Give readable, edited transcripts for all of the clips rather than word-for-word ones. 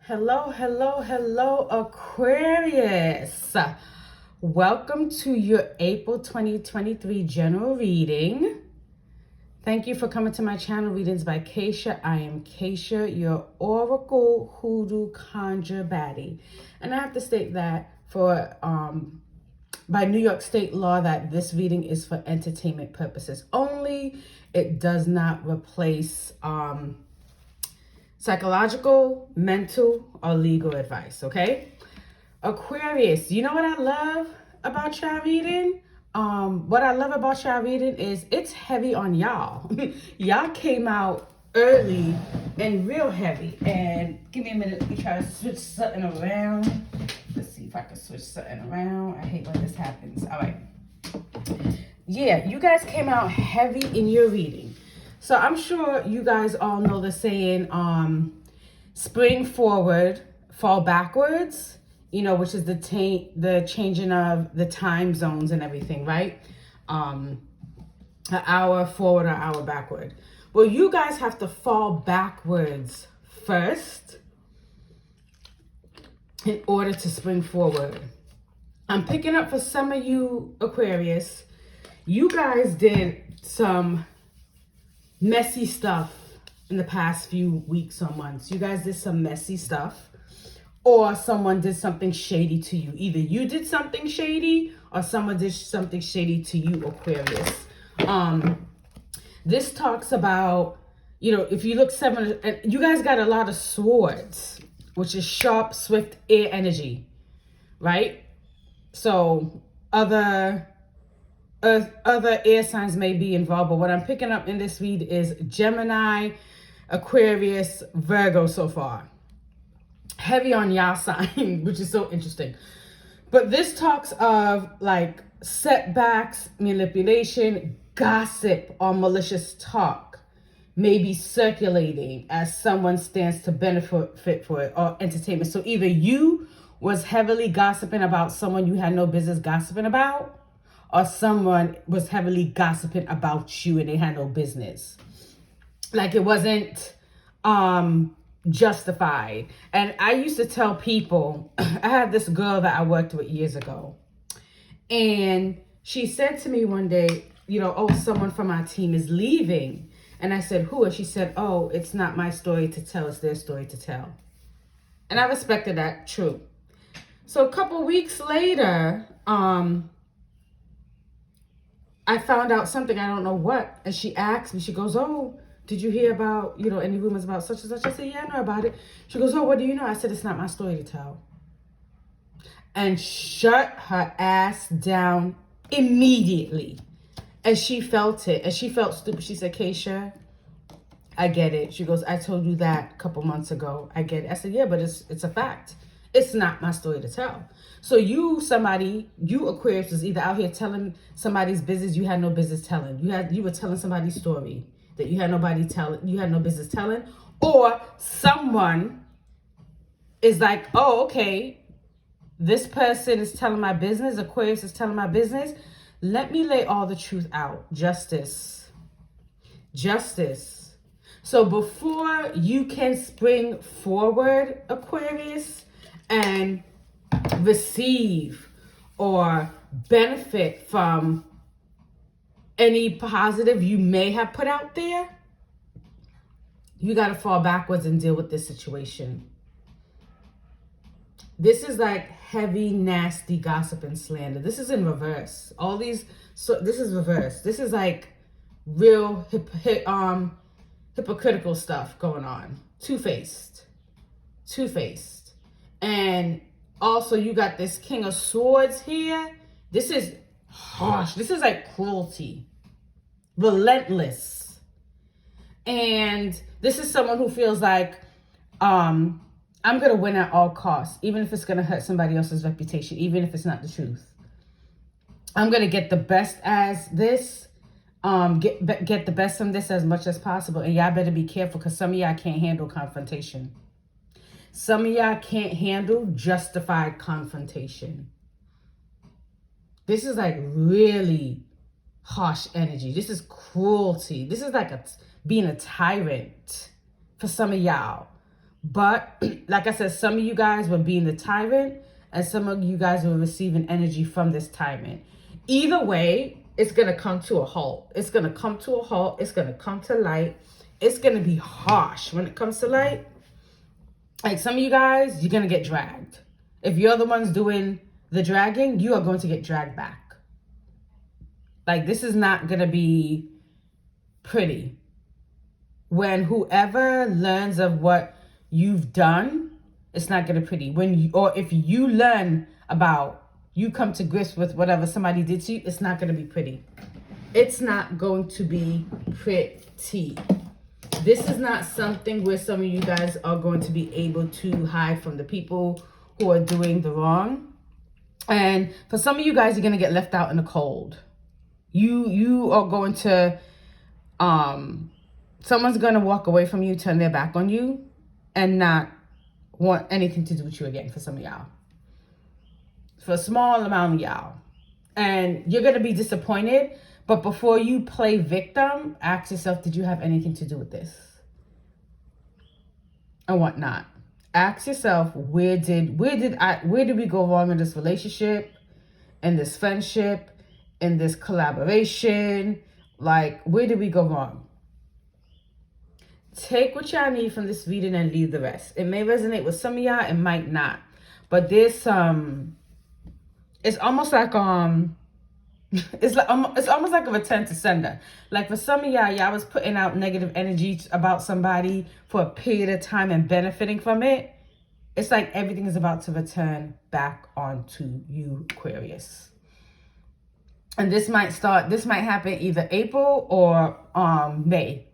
Hello, hello, hello, Aquarius. Welcome to your April 2023 general reading. Thank you for coming to my channel, Readings by CASHAPP. I am CASHAPP, your Oracle Hoodoo Conjure Baddie. And I have to state that for by New York state law that this reading is for entertainment purposes only. It does not replace psychological, mental, or legal advice, okay? Aquarius, you know what I love about y'all reading? What I love about y'all reading is it's heavy on y'all. Y'all came out early and real heavy. And give me a minute, let me try to switch something around. Let's see if I can switch something around. I hate when this happens. All right. Yeah, you guys came out heavy in your reading. So I'm sure you guys all know the saying, spring forward, fall backwards, you know, which is the changing of the time zones and everything, right? An hour forward or hour backward. Well, you guys have to fall backwards first in order to spring forward. I'm picking up for some of you Aquarius. You guys did some messy stuff in the past few weeks or months. You guys did some messy stuff, or someone did something shady to you. Either you did something shady or someone did something shady to you, Aquarius. This talks about, you know, if you look you guys got a lot of swords, which is sharp, swift air energy, right? So other air signs may be involved, but what I'm picking up in this read is Gemini, Aquarius, Virgo so far. Heavy on y'all sign, which is so interesting. But this talks of like setbacks, manipulation, gossip, or malicious talk may be circulating as someone stands to benefit for it, or entertainment. So either you was heavily gossiping about someone you had no business gossiping about, or someone was heavily gossiping about you and they had no business. Like it wasn't justified. And I used to tell people, I had this girl that I worked with years ago. And she said to me one day, you know, oh, someone from our team is leaving. And I said, who? And she said, oh, it's not my story to tell, it's their story to tell. And I respected that, true. So a couple weeks later, I found out something, I don't know what, and she asked me, she goes, oh, did you hear about, you know, any rumors about such and such? I said, yeah, I know about it. She goes, oh, what do you know? I said, it's not my story to tell. And shut her ass down immediately. And she felt it, and she felt stupid. She said, Keisha, I get it. She goes, I told you that a couple months ago. I get it. I said, yeah, but it's a fact. It's not my story to tell. So you Aquarius was either out here telling somebody's business you had no business telling. You were telling somebody's story that you had no business telling, or someone is like, oh, okay, this person is telling my business, Aquarius is telling my business. Let me lay all the truth out. Justice. Justice. So before you can spring forward, Aquarius, and receive or benefit from any positive you may have put out there, you got to fall backwards and deal with this situation. This is like heavy, nasty gossip and slander. This is in reverse. This is reverse. This is like real hypocritical stuff going on. Two-faced. And also you got this King of Swords here. This is harsh. This is like cruelty. Relentless. And this is someone who feels like, I'm going to win at all costs, even if it's going to hurt somebody else's reputation, even if it's not the truth. I'm going to get the best as this, get the best from this as much as possible. And y'all better be careful, because some of y'all can't handle confrontation. Some of y'all can't handle justified confrontation. This is like really harsh energy. This is cruelty. This is like being a tyrant for some of y'all. But like I said, some of you guys were being the tyrant and some of you guys were receiving energy from this tyrant. Either way, it's going to come to a halt. It's going to come to a halt. It's going to come to light. It's going to be harsh when it comes to light. Like some of you guys, you're going to get dragged. If you're the ones doing the dragging, you are going to get dragged back. Like this is not going to be pretty. When whoever learns of what you've done, it's not going to be pretty. When you, or if you learn about, you come to grips with whatever somebody did to you, it's not going to be pretty. It's not going to be pretty. This is not something where some of you guys are going to be able to hide from the people who are doing the wrong. And for some of you guys, you're going to get left out in the cold. You are going to, someone's going to walk away from you, turn their back on you, and not want anything to do with you again for some of y'all. For a small amount of y'all. And you're going to be disappointed. But before you play victim, ask yourself, did you have anything to do with this? And whatnot. Ask yourself, where did we go wrong in this relationship, in this friendship, in this collaboration? Like, where did we go wrong? Take what y'all need from this reading and leave the rest. It may resonate with some of y'all, it might not. But there's some, it's almost like it's almost like a return to sender. Like for some of y'all was putting out negative energy about somebody for a period of time and benefiting from it. It's like everything is about to return back onto you, Aquarius. And this might happen either April or May.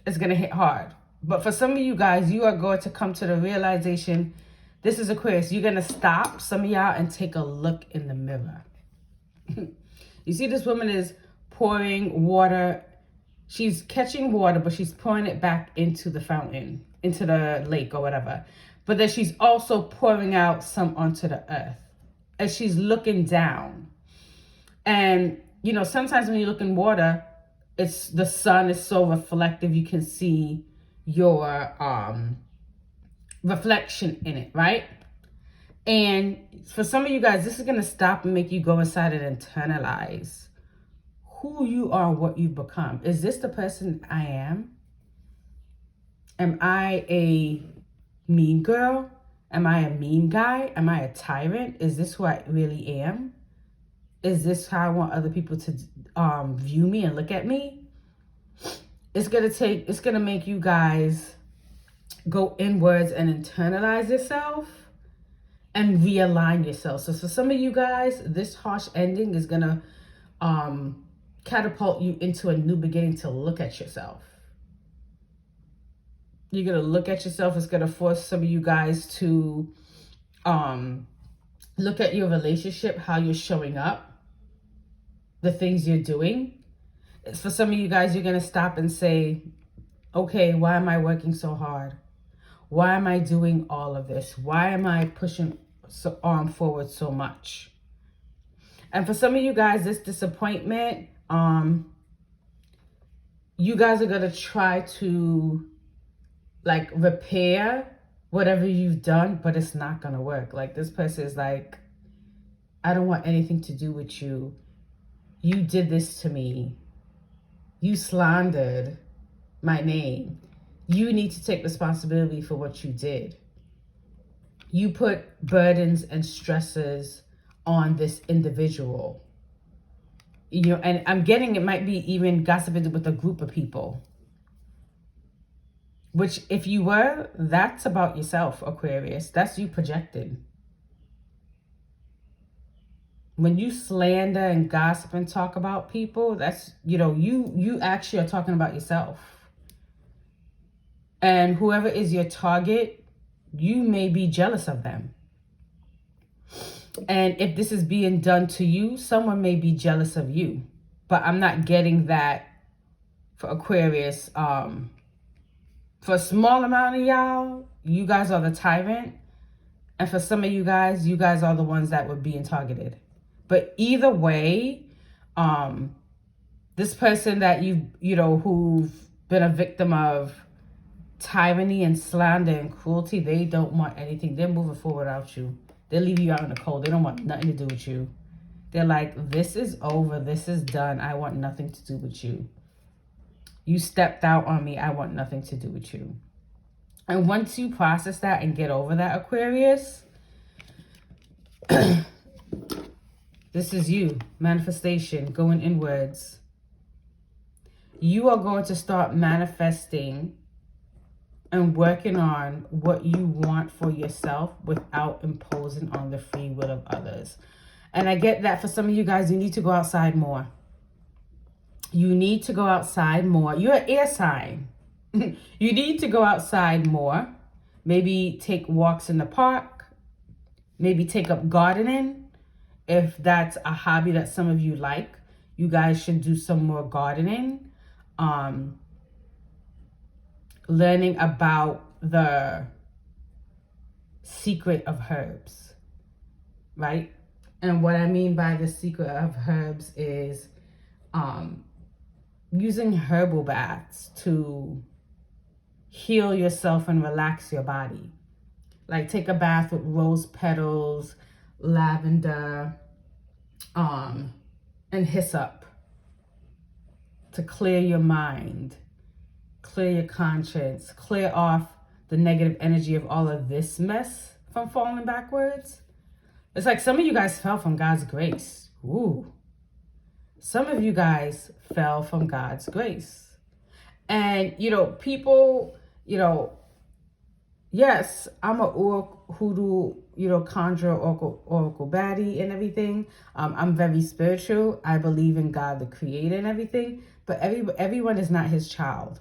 It's going to hit hard. But for some of you guys, you are going to come to the realization, this is Aquarius. You're going to stop, some of y'all, and take a look in the mirror. You see, this woman is pouring water. She's catching water, but she's pouring it back into the fountain, into the lake or whatever. But then she's also pouring out some onto the earth as she's looking down. And, you know, sometimes when you look in water, it's the sun is so reflective, you can see your reflection in it, right? And for some of you guys, this is going to stop and make you go inside and internalize who you are, what you've become. Is this the person I am? Am I a mean girl? Am I a mean guy? Am I a tyrant? Is this who I really am? Is this how I want other people to view me and look at me? It's going to make you guys go inwards and internalize yourself and realign yourself. So for some of you guys, this harsh ending is going to catapult you into a new beginning to look at yourself. You're going to look at yourself. It's going to force some of you guys to look at your relationship, how you're showing up, the things you're doing. For some of you guys, you're going to stop and say, okay, why am I working so hard? Why am I doing all of this? Why am I pushing forward so much? And for some of you guys, this disappointment, you guys are going to try to like repair whatever you've done, but it's not going to work. Like this person is like, I don't want anything to do with you. You did this to me. You slandered my name. You need to take responsibility for what you did. You put burdens and stresses on this individual. You know, and I'm getting it might be even gossiping with a group of people. Which if you were, that's about yourself, Aquarius. That's you projected. When you slander and gossip and talk about people, that's, you know, you actually are talking about yourself. And whoever is your target, you may be jealous of them. And if this is being done to you, someone may be jealous of you. But I'm not getting that for Aquarius. For a small amount of y'all, you guys are the tyrant. And for some of you guys are the ones that were being targeted. But either way, this person that you know, who've been a victim of tyranny and slander and cruelty, they don't want anything. They're moving forward without you. They'll leave you out in the cold. They don't want nothing to do with you. They're like, this is over. This is done. I want nothing to do with you. You stepped out on me. I want nothing to do with you. And once you process that and get over that, Aquarius, this is you. Manifestation, going inwards. You are going to start manifesting and working on what you want for yourself without imposing on the free will of others. And I get that for some of you guys, you need to go outside more. You need to go outside more. You're an air sign. You need to go outside more. Maybe take walks in the park. Maybe take up gardening. If that's a hobby that some of you like, you guys should do some more gardening. Learning about the secret of herbs, right? And what I mean by the secret of herbs is using herbal baths to heal yourself and relax your body. Like take a bath with rose petals, lavender, and hyssop to clear your mind, clear your conscience, clear off the negative energy of all of this mess from falling backwards. It's like some of you guys fell from God's grace. Ooh. Some of you guys fell from God's grace. And, people, yes, I'm a hoodoo, conjurer, oracle baddie and everything. I'm very spiritual. I believe in God, the creator and everything. But everyone is not his child.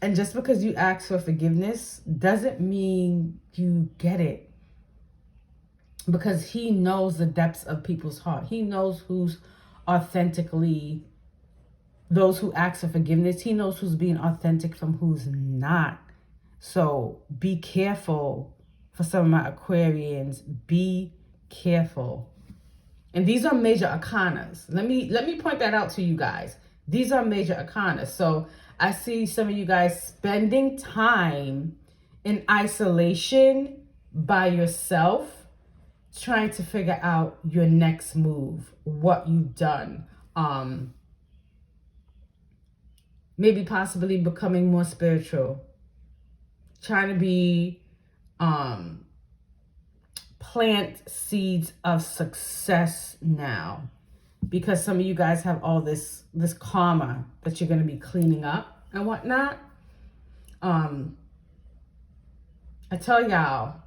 And just because you ask for forgiveness doesn't mean you get it. Because he knows the depths of people's heart. He knows who's authentically, those who ask for forgiveness. He knows who's being authentic from who's not. So be careful for some of my Aquarians. Be careful. And these are major arcanas. Let me point that out to you guys. These are major arcanas. So I see some of you guys spending time in isolation by yourself, trying to figure out your next move, what you've done. Maybe possibly becoming more spiritual. Trying to be, plant seeds of success now. Because some of you guys have all this karma that you're going to be cleaning up and whatnot. I tell y'all,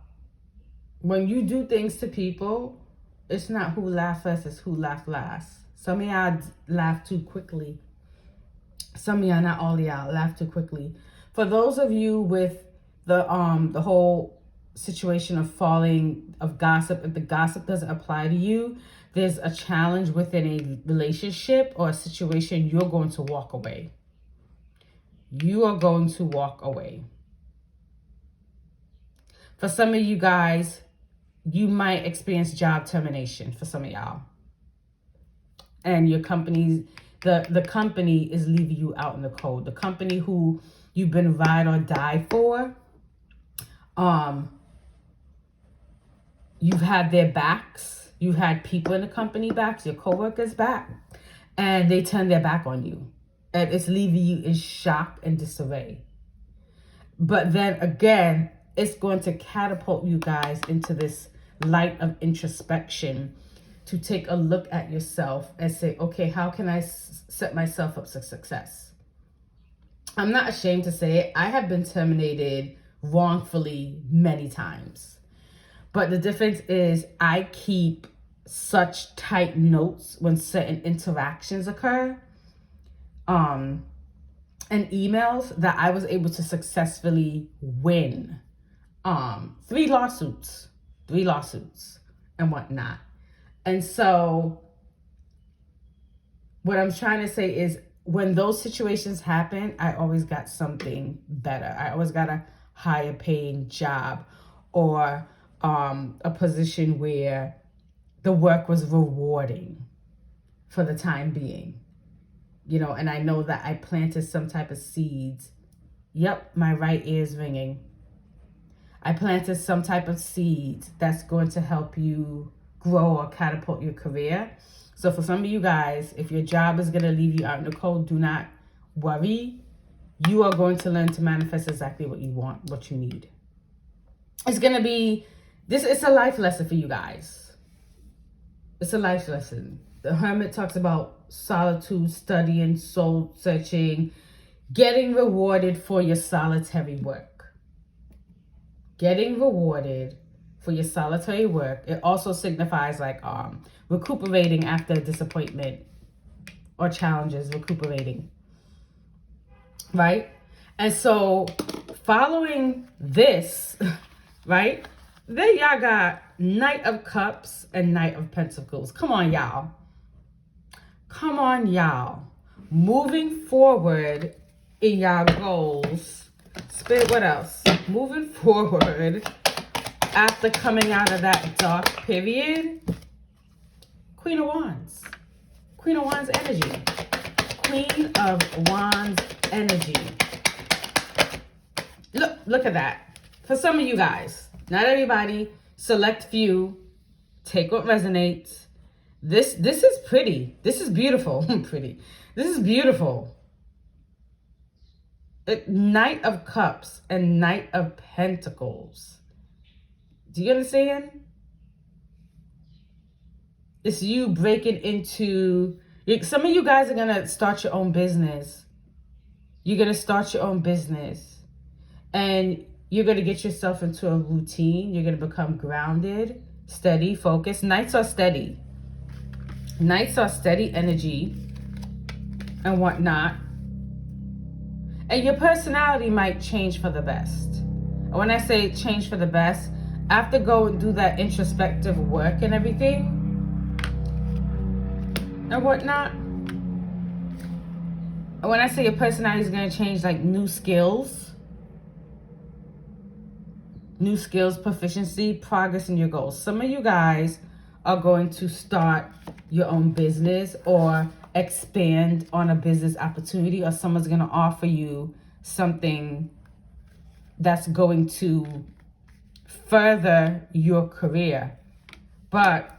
when you do things to people, it's not who laugh first, it's who laugh last. Some of y'all laugh too quickly. Some of y'all, not all of y'all, laugh too quickly. For those of you with the whole situation of gossip, if the gossip doesn't apply to you, there's a challenge within a relationship or a situation, you're going to walk away. You are going to walk away. For some of you guys, you might experience job termination for some of y'all. And your company's, the company is leaving you out in the cold. The company who you've been ride or die for, you've had their backs. You've had people in the company backs, your coworkers back, and they turn their back on you. And it's leaving you in shock and disarray. But then again, it's going to catapult you guys into this light of introspection to take a look at yourself and say, okay, how can I set myself up for success? I'm not ashamed to say it. I have been terminated wrongfully many times. But the difference is I keep such tight notes when certain interactions occur, and emails, that I was able to successfully win 3 lawsuits and whatnot. And so what I'm trying to say is when those situations happen, I always got something better. I always got a higher paying job or a position where the work was rewarding for the time being, and I know that I planted some type of seeds Yep, my right ear is ringing. I planted some type of seed that's going to help you grow or catapult your career. So for some of you guys, if your job is going to leave you out in the cold, do not worry. You are going to learn to manifest exactly what you want, what you need. It's going to be, it's a life lesson for you guys. It's a life lesson. The Hermit talks about solitude, studying, soul searching, getting rewarded for your solitary work. Getting rewarded for your solitary work. It also signifies like recuperating after disappointment or challenges, recuperating. Right? And so following this, right? Then y'all got Knight of Cups and Knight of Pentacles. Come on, y'all. Come on, y'all. Moving forward in y'all goals. Spirit, what else? Moving forward after coming out of that dark period. Queen of Wands. Queen of Wands energy. Queen of Wands energy. Look at that. For some of you guys, not everybody, select few, take what resonates. This is pretty. This is beautiful. Pretty. This is beautiful. Knight of Cups and Knight of Pentacles. Do you understand? It's you breaking into... Some of you guys are going to start your own business. You're going to start your own business. And you're going to get yourself into a routine. You're going to become grounded, steady, focused. Knights are steady. Knights are steady energy and whatnot. And your personality might change for the best. And when I say change for the best, after go and do that introspective work and everything and whatnot. And when I say your personality is going to change, like new skills, proficiency, progress in your goals. Some of you guys are going to start your own business or expand on a business opportunity, or someone's going to offer you something that's going to further your career. But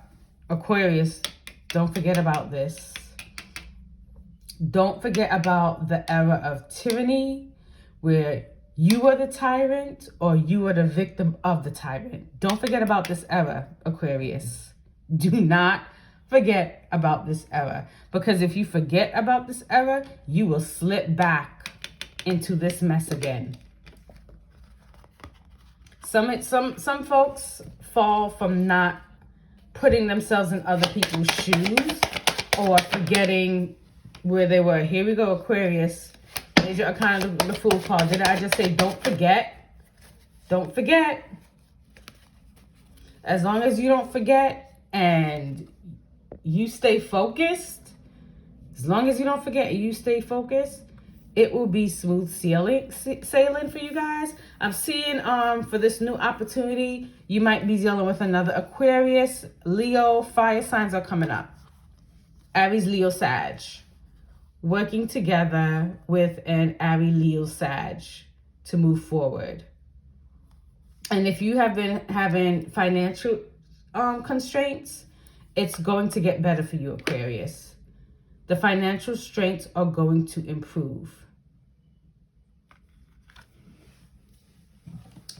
Aquarius, don't forget about this. Don't forget about the era of tyranny where you are the tyrant or you are the victim of the tyrant. Don't forget about this era, Aquarius. Do not forget about this era, because if you forget about this era, you will slip back into this mess again. Some folks fall from not putting themselves in other people's shoes or forgetting where they were. Here we go, Aquarius. There's your kind of the Fool card. Did I just say don't forget? Don't forget. As long as you don't forget and you stay focused, as long as you don't forget and you stay focused, it will be smooth sailing for you guys. I'm seeing for this new opportunity, you might be dealing with another Aquarius, Leo, fire signs are coming up. Aries, Leo, Sag. Working together with an Aries, Leo, Sag to move forward. And if you have been having financial constraints, it's going to get better for you, Aquarius. The financial strengths are going to improve.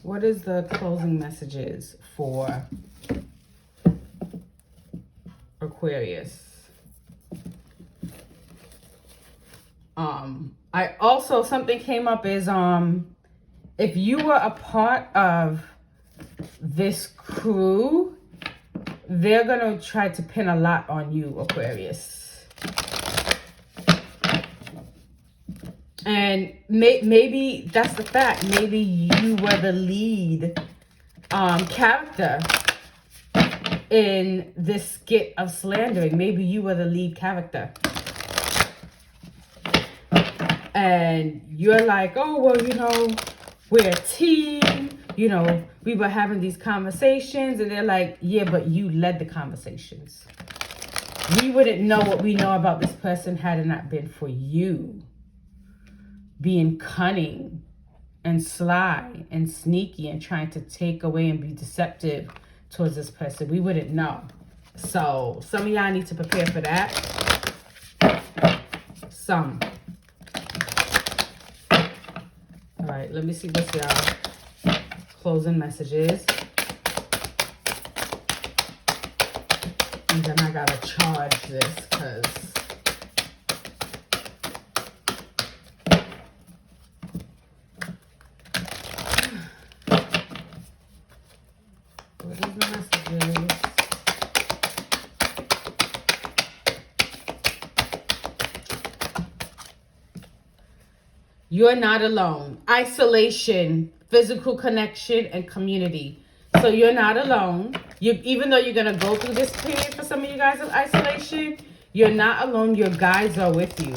What is the closing messages for Aquarius? I also, something came up is if you were a part of this crew, they're gonna try to pin a lot on you, Aquarius. And maybe that's the fact. Maybe you were the lead character in this skit of slandering. Maybe you were the lead character. And you're like, oh, well, you know, we're a team. You know, we were having these conversations. And they're like, yeah, but you led the conversations. We wouldn't know what we know about this person had it not been for you being cunning and sly and sneaky and trying to take away and be deceptive towards this person. We wouldn't know. So some of y'all need to prepare for that. Some. All right, let me see what's y'all closing messages. And then I gotta charge this because what is the messages? You're not alone. Isolation, physical connection, and community. So you're not alone. Even though you're going to go through this period for some of you guys of isolation, you're not alone. Your guides are with you.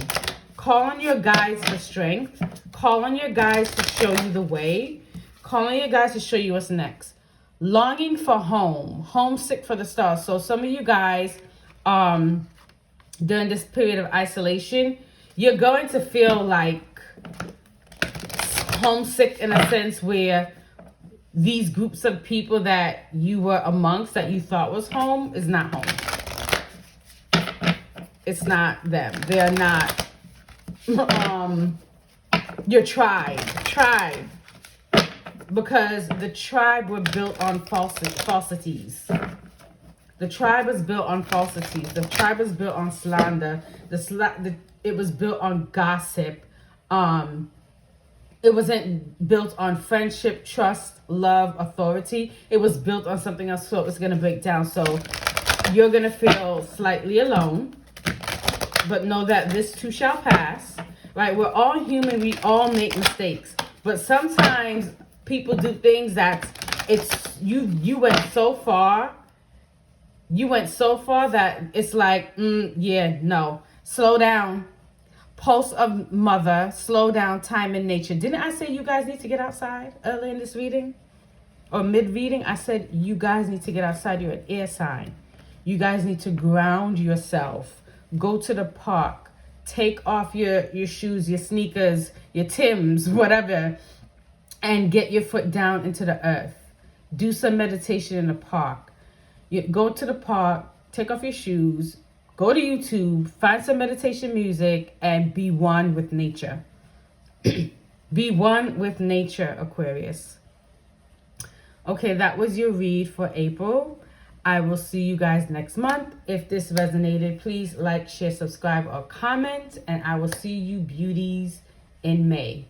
Call on your guides for strength. Call on your guides to show you the way. Call on your guides to show you what's next. Longing for home. Homesick for the stars. So some of you guys, during this period of isolation, you're going to feel like homesick in a sense where these groups of people that you were amongst that you thought was home is not home. It's not them. They're not your tribe. Because the tribe were built on falsities. The tribe was built on falsities. The tribe was built on slander. It was built on gossip. It wasn't built on friendship, trust, love, authority. It was built on something else, so it's going to break down. So you're going to feel slightly alone, but know that this too shall pass, right? We're all human. We all make mistakes, but sometimes people do things that you went so far. You went so far that it's like, yeah, no, slow down. Pulse of mother, slow down, time in nature. Didn't I say you guys need to get outside early in this reading? Or mid-reading? I said you guys need to get outside. You're an air sign. You guys need to ground yourself. Go to the park. Take off your shoes, your sneakers, your Timbs, whatever. And get your foot down into the earth. Do some meditation in the park. Go to the park. Take off your shoes. Go to YouTube, find some meditation music, and be one with nature. Be one with nature, Aquarius. Okay, that was your read for April. I will see you guys next month. If this resonated, please like, share, subscribe, or comment. And I will see you beauties in May.